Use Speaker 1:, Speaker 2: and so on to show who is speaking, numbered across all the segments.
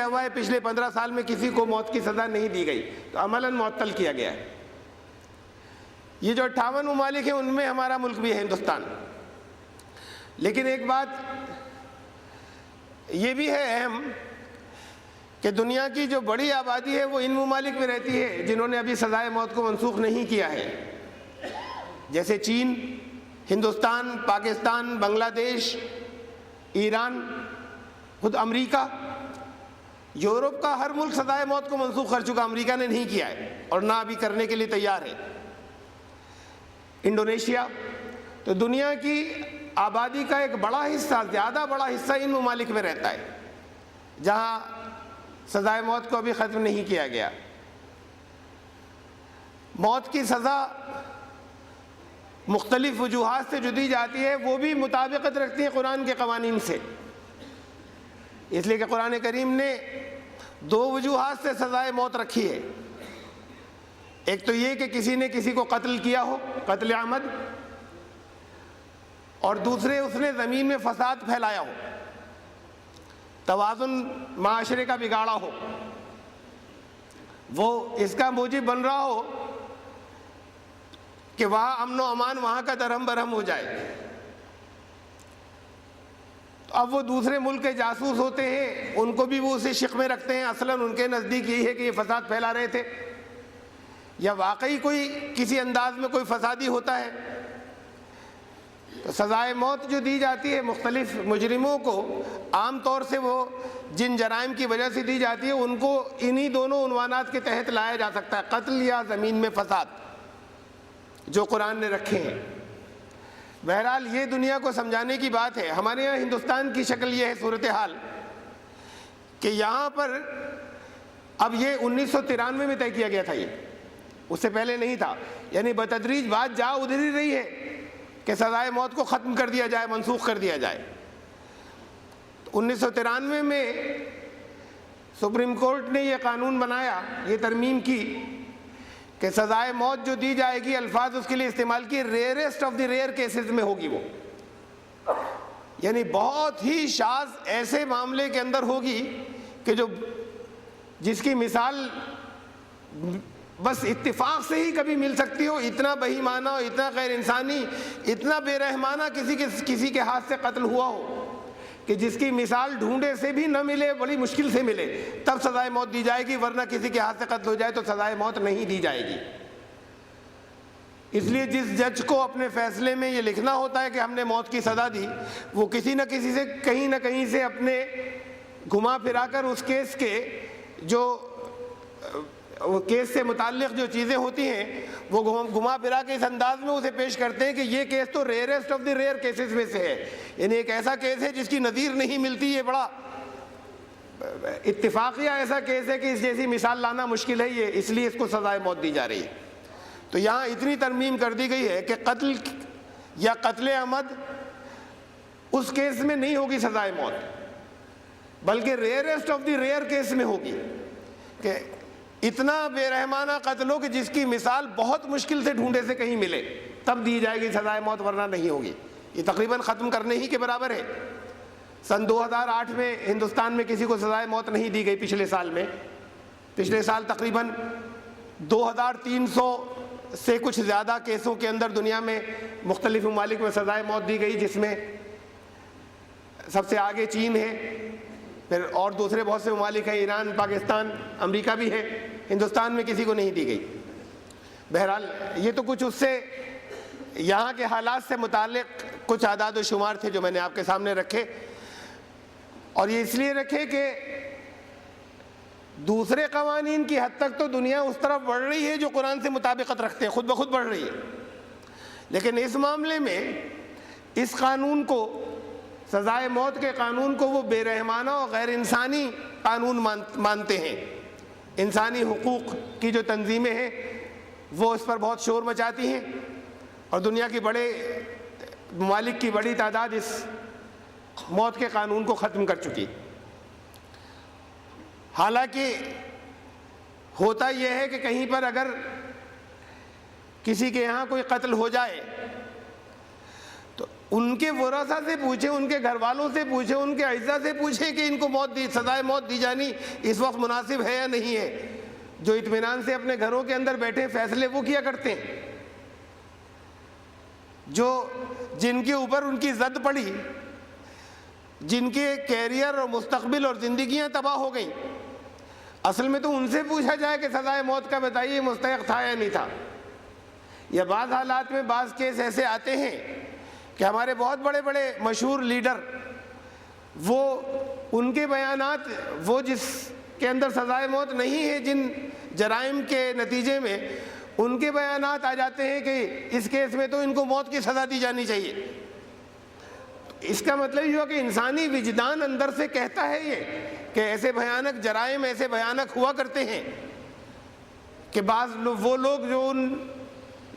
Speaker 1: کیا ہوا ہے پچھلے 15 سال میں کسی کو موت کی سزا نہیں دی گئی، تو عملاً معطل کیا گیا ہے۔ یہ جو 58 ممالک ہیں ان میں ہمارا ملک بھی ہے، ہندوستان۔ لیکن ایک بات یہ بھی ہے اہم کہ دنیا کی جو بڑی آبادی ہے وہ ان ممالک میں رہتی ہے جنہوں نے ابھی سزائے موت کو منسوخ نہیں کیا ہے، جیسے چین، ہندوستان، پاکستان، بنگلہ دیش، ایران، خود امریکہ۔ یورپ کا ہر ملک سزائے موت کو منسوخ کر چکا، امریکہ نے نہیں کیا ہے اور نہ ابھی کرنے کے لیے تیار ہے۔ انڈونیشیا۔ تو دنیا کی آبادی کا ایک بڑا حصہ، زیادہ بڑا حصہ ان ممالک میں رہتا ہے جہاں سزائے موت کو ابھی ختم نہیں کیا گیا۔ موت کی سزا مختلف وجوہات سے جو دی جاتی ہے وہ بھی مطابقت رکھتی ہے قرآن کے قوانین سے، اس لیے کہ قرآن کریم نے 2 وجوہات سے سزائے موت رکھی ہے۔ ایک تو یہ کہ کسی نے کسی کو قتل کیا ہو، قتل عمد، اور دوسرے اس نے زمین میں فساد پھیلایا ہو، توازن معاشرے کا بگاڑا ہو، وہ اس کا موجب بن رہا ہو کہ وہاں امن و امان وہاں کا درہم برہم ہو جائے۔ تو اب وہ دوسرے ملک کے جاسوس ہوتے ہیں، ان کو بھی وہ اسی شق میں رکھتے ہیں، اصلاً ان کے نزدیک یہی ہے کہ یہ فساد پھیلا رہے تھے، یا واقعی کوئی کسی انداز میں کوئی فسادی ہوتا ہے۔ تو سزائے موت جو دی جاتی ہے مختلف مجرموں کو، عام طور سے وہ جن جرائم کی وجہ سے دی جاتی ہے ان کو انہی دونوں عنوانات کے تحت لایا جا سکتا ہے، قتل یا زمین میں فساد، جو قرآن نے رکھے ہیں۔ بہرحال یہ دنیا کو سمجھانے کی بات ہے۔ ہمارے یہاں ہندوستان کی شکل یہ ہے صورتحال کہ یہاں پر اب یہ 1993 میں طے کیا گیا تھا، یہ اس سے پہلے نہیں تھا، یعنی بتدریج بات جا ادھر ہی رہی ہے کہ سزائے موت کو ختم کر دیا جائے، منسوخ کر دیا جائے۔ 1993 میں سپریم کورٹ نے یہ قانون بنایا، یہ ترمیم کی کہ سزائے موت جو دی جائے گی، الفاظ اس کے لیے استعمال کیے، rarest of the rare cases میں ہوگی وہ، یعنی بہت ہی شاذ ایسے معاملے کے اندر ہوگی کہ جس کی مثال بس اتفاق سے ہی کبھی مل سکتی ہو، اتنا بہیمانہ، اتنا غیر انسانی، اتنا بے رحمانہ کسی کے ہاتھ سے قتل ہوا ہو کہ جس کی مثال ڈھونڈے سے بھی نہ ملے، بڑی مشکل سے ملے، تب سزائے موت دی جائے گی، ورنہ کسی کے ہاتھ سے قتل ہو جائے تو سزائے موت نہیں دی جائے گی۔ اس لیے جس جج کو اپنے فیصلے میں یہ لکھنا ہوتا ہے کہ ہم نے موت کی سزا دی، وہ کسی نہ کسی سے کہیں نہ کہیں سے اپنے گھما پھرا کر اس کیس کے وہ کیس سے متعلق جو چیزیں ہوتی ہیں وہ گھما پھرا کے اس انداز میں اسے پیش کرتے ہیں کہ یہ کیس تو rarest of the rare cases میں سے ہے، یعنی ایک ایسا کیس ہے جس کی نظیر نہیں ملتی، یہ بڑا اتفاقیہ ایسا کیس ہے کہ اس جیسی مثال لانا مشکل ہے، یہ اس لیے اس کو سزائے موت دی جا رہی ہے۔ تو یہاں اتنی ترمیم کر دی گئی ہے کہ قتل یا قتل عمد اس کیس میں نہیں ہوگی سزائے موت، بلکہ rarest of the rare case میں ہوگی کہ اتنا بے رحمانہ قتل ہو کہ جس کی مثال بہت مشکل سے ڈھونڈے سے کہیں ملے، تب دی جائے گی سزائے موت، ورنہ نہیں ہوگی۔ یہ تقریباً ختم کرنے ہی کے برابر ہے۔ سن 2008 میں ہندوستان میں کسی کو سزائے موت نہیں دی گئی، پچھلے سال تقریباً 2300 سے کچھ زیادہ کیسوں کے اندر دنیا میں مختلف ممالک میں سزائے موت دی گئی، جس میں سب سے آگے چین ہے، پھر اور دوسرے بہت سے ممالک ہیں، ایران، پاکستان، امریکہ بھی ہے، ہندوستان میں کسی کو نہیں دی گئی۔ بہرحال یہ تو کچھ اس سے یہاں کے حالات سے متعلق کچھ اعداد و شمار تھے جو میں نے آپ کے سامنے رکھے، اور یہ اس لیے رکھے کہ دوسرے قوانین کی حد تک تو دنیا اس طرف بڑھ رہی ہے جو قرآن سے مطابقت رکھتے ہیں، خود بخود بڑھ رہی ہے، لیکن اس معاملے میں اس قانون کو، سزائے موت کے قانون کو، وہ بے رحمانہ اور غیر انسانی قانون مانتے ہیں۔ انسانی حقوق کی جو تنظیمیں ہیں وہ اس پر بہت شور مچاتی ہیں، اور دنیا کی بڑے ممالک کی بڑی تعداد اس موت کے قانون کو ختم کر چکی۔ حالانکہ ہوتا یہ ہے کہ کہیں پر اگر کسی کے یہاں کوئی قتل ہو جائے تو ان کے ورثاء سے پوچھیں، ان کے گھر والوں سے پوچھیں، ان کے اعزاء سے پوچھیں کہ ان کو سزائے موت دی جانی اس وقت مناسب ہے یا نہیں ہے۔ جو اطمینان سے اپنے گھروں کے اندر بیٹھے فیصلے وہ کیا کرتے ہیں، جن کے اوپر ان کی زد پڑی، جن کے کیریئر اور مستقبل اور زندگیاں تباہ ہو گئیں، اصل میں تو ان سے پوچھا جائے کہ سزائے موت کا بتائیے مستحق تھا یا نہیں تھا۔ یا بعض حالات میں بعض کیس ایسے آتے ہیں کہ ہمارے بہت بڑے بڑے مشہور لیڈر، وہ ان کے بیانات، وہ جس کے اندر سزائے موت نہیں ہے، جن جرائم کے نتیجے میں ان کے بیانات آ جاتے ہیں کہ اس کیس میں تو ان کو موت کی سزا دی جانی چاہیے۔ اس کا مطلب یہ ہوا کہ انسانی وجدان اندر سے کہتا ہے یہ کہ ایسے بھیانک جرائم ایسے بھیانک ہوا کرتے ہیں کہ بعض وہ لوگ جو ان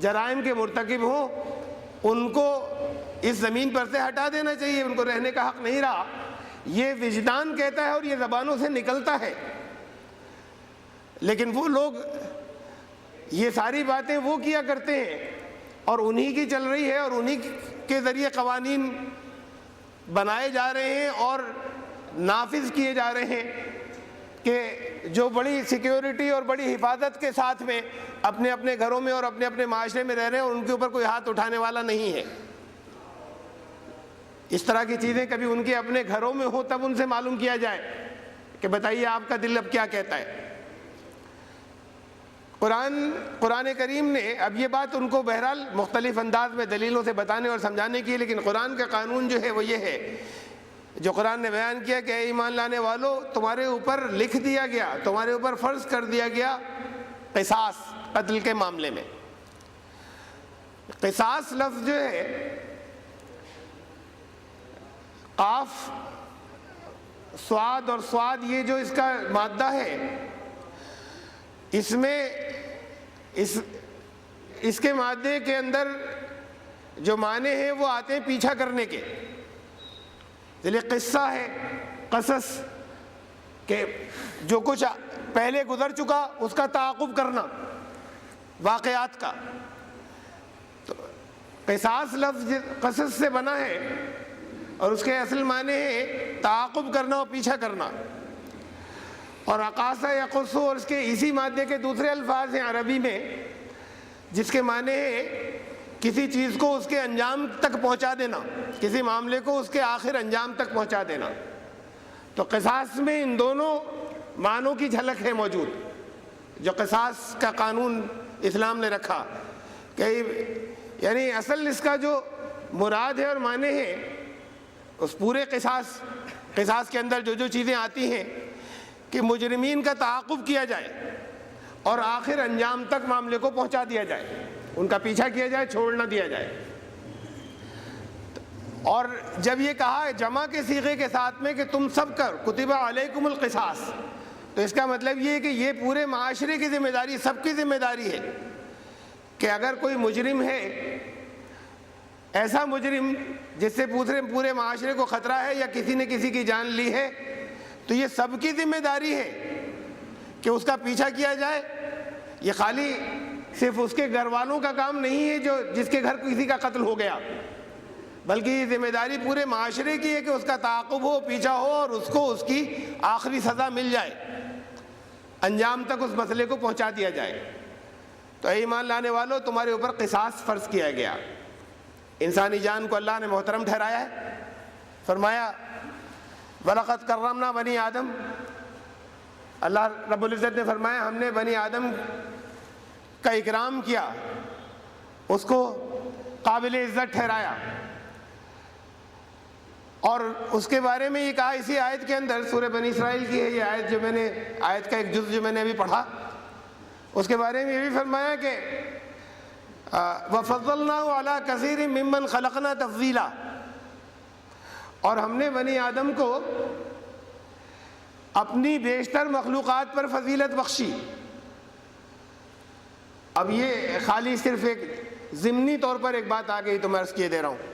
Speaker 1: جرائم کے مرتکب ہوں ان کو اس زمین پر سے ہٹا دینا چاہیے، ان کو رہنے کا حق نہیں رہا۔ یہ وجدان کہتا ہے اور یہ زبانوں سے نکلتا ہے، لیکن وہ لوگ یہ ساری باتیں وہ کیا کرتے ہیں اور انہی کی چل رہی ہے، اور انہی کے ذریعے قوانین بنائے جا رہے ہیں اور نافذ کیے جا رہے ہیں کہ جو بڑی سیکیورٹی اور بڑی حفاظت کے ساتھ میں اپنے اپنے گھروں میں اور اپنے اپنے معاشرے میں رہ رہے ہیں اور ان کے اوپر کوئی ہاتھ اٹھانے والا نہیں ہے۔ اس طرح کی چیزیں کبھی ان کے اپنے گھروں میں ہو تب ان سے معلوم کیا جائے کہ بتائیے آپ کا دل اب کیا کہتا ہے۔ قرآن کریم نے اب یہ بات ان کو بہرحال مختلف انداز میں دلیلوں سے بتانے اور سمجھانے کی، لیکن قرآن کا قانون جو ہے وہ یہ ہے جو قرآن نے بیان کیا کہ اے ایمان لانے والو، تمہارے اوپر لکھ دیا گیا، تمہارے اوپر فرض کر دیا گیا قصاص قتل کے معاملے میں۔ قصاص لفظ جو ہے قاف صاد اور صاد یہ جو اس کا مادہ ہے، اس میں اس کے مادے کے اندر جو معنی ہیں وہ آتے ہیں پیچھا کرنے کے۔ جیسے قصہ ہے، قصص کہ جو کچھ پہلے گزر چکا اس کا تعاقب کرنا، واقعات کا۔ تو قصاص لفظ قصص سے بنا ہے اور اس کے اصل معنی ہے تعاقب کرنا اور پیچھا کرنا۔ اور عقاصہ یقص اور اس کے اسی مادے کے دوسرے الفاظ ہیں عربی میں جس کے معنی ہے کسی چیز کو اس کے انجام تک پہنچا دینا، کسی معاملے کو اس کے آخر انجام تک پہنچا دینا۔ تو قصاص میں ان دونوں معنوں کی جھلک ہے موجود جو قصاص کا قانون اسلام نے رکھا کہ یعنی اصل اس کا جو مراد ہے اور معنی ہے اس پورے قصاص کے اندر جو چیزیں آتی ہیں کہ مجرمین کا تعاقب کیا جائے اور آخر انجام تک معاملے کو پہنچا دیا جائے، ان کا پیچھا کیا جائے، چھوڑ نہ دیا جائے۔ اور جب یہ کہا جمع کے صیغے کے ساتھ میں کہ تم سب کر کتب علیکم القصاص، تو اس کا مطلب یہ ہے کہ یہ پورے معاشرے کی ذمہ داری، سب کی ذمہ داری ہے کہ اگر کوئی مجرم ہے، ایسا مجرم جس سے پورے معاشرے کو خطرہ ہے یا کسی نے کسی کی جان لی ہے، تو یہ سب کی ذمہ داری ہے کہ اس کا پیچھا کیا جائے۔ یہ خالی صرف اس کے گھر والوں کا کام نہیں ہے جس کے گھر کسی کا قتل ہو گیا، بلکہ یہ ذمہ داری پورے معاشرے کی ہے کہ اس کا تعاقب ہو، پیچھا ہو اور اس کو اس کی آخری سزا مل جائے، انجام تک اس مسئلے کو پہنچا دیا جائے۔ تو اے ایمان لانے والو، تمہارے اوپر قصاص فرض کیا گیا۔ انسانی جان کو اللہ نے محترم ٹھہرایا ہے، فرمایا وَلَقَدْ كَرَّمْنَا بَنِي آدم، اللہ رب العزت نے فرمایا ہم نے بنی آدم کا اکرام کیا، اس کو قابل عزت ٹھہرایا۔ اور اس کے بارے میں یہ کہا اسی آیت کے اندر، سورہ بنی اسرائیل کی ہے یہ آیت، جو میں نے آیت کا ایک جز جو میں نے ابھی پڑھا، اس کے بارے میں یہ بھی فرمایا کہ وَفَضَّلْنَاهُ عَلَىٰ كَثِيرٍ مِّمَّنْ خَلَقْنَا تَفْضِيلًا، اور ہم نے بنی آدم کو اپنی بیشتر مخلوقات پر فضیلت بخشی۔ اب یہ خالی صرف ایک ضمنی طور پر ایک بات آ گئی تو میں عرض کیے دے رہا ہوں،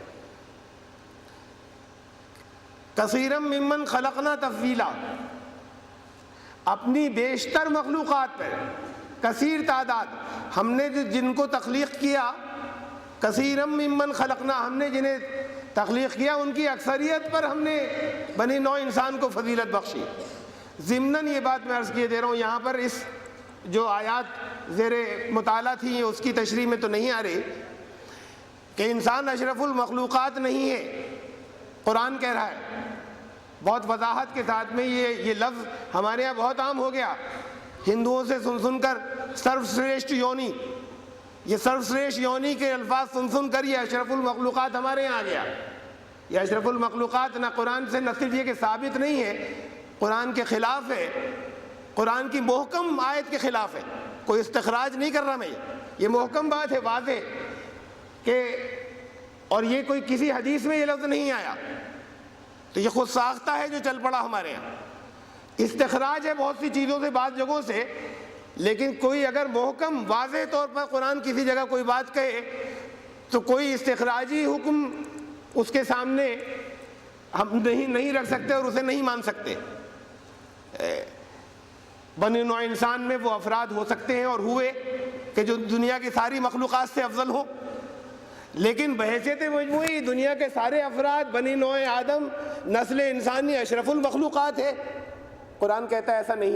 Speaker 1: کثیرم ممن خلقنا تفضیلا، اپنی بیشتر مخلوقات پر، کثیر تعداد، ہم نے جن کو تخلیق کیا، کثیرم ممن خلقنا، ہم نے جنہیں تخلیق کیا ان کی اکثریت پر ہم نے بنی نوع انسان کو فضیلت بخشی۔ ضمناً یہ بات میں عرض کیے دے رہا ہوں، یہاں پر اس جو آیات زیر مطالعہ تھی یہ اس کی تشریح میں تو نہیں آ رہی کہ انسان اشرف المخلوقات نہیں ہے، قرآن کہہ رہا ہے بہت وضاحت کے ساتھ میں۔ یہ لفظ ہمارے یہاں بہت عام ہو گیا، ہندوؤں سے سن کر سروشریشٹھ یونی، یہ سروشریشٹھ یونی کے الفاظ سن کر یہ اشرف المخلوقات ہمارے یہاں آ گیا۔ یہ اشرف المخلوقات نہ قرآن سے نہ صرف یہ کہ ثابت نہیں ہے، قرآن کے خلاف ہے، قرآن کی محکم آیت کے خلاف ہے، کوئی استخراج نہیں کر رہا میں، یہ محکم بات ہے، واضح کہ، اور یہ کوئی کسی حدیث میں یہ لفظ نہیں آیا، تو یہ خود ساختہ ہے جو چل پڑا ہمارے یہاں۔ استخراج ہے بہت سی چیزوں سے، بعض جگہوں سے، لیکن کوئی اگر محکم واضح طور پر قرآن کسی جگہ کوئی بات کہے تو کوئی استخراجی حکم اس کے سامنے ہم نہیں رکھ سکتے اور اسے نہیں مان سکتے۔ بنی نوع انسان میں وہ افراد ہو سکتے ہیں اور ہوئے کہ جو دنیا کی ساری مخلوقات سے افضل ہوں، لیکن بحیثیت مجموعی دنیا کے سارے افراد بنی نوع آدم نسل انسانی اشرف المخلوقات ہے، قرآن کہتا ہے ایسا نہیں۔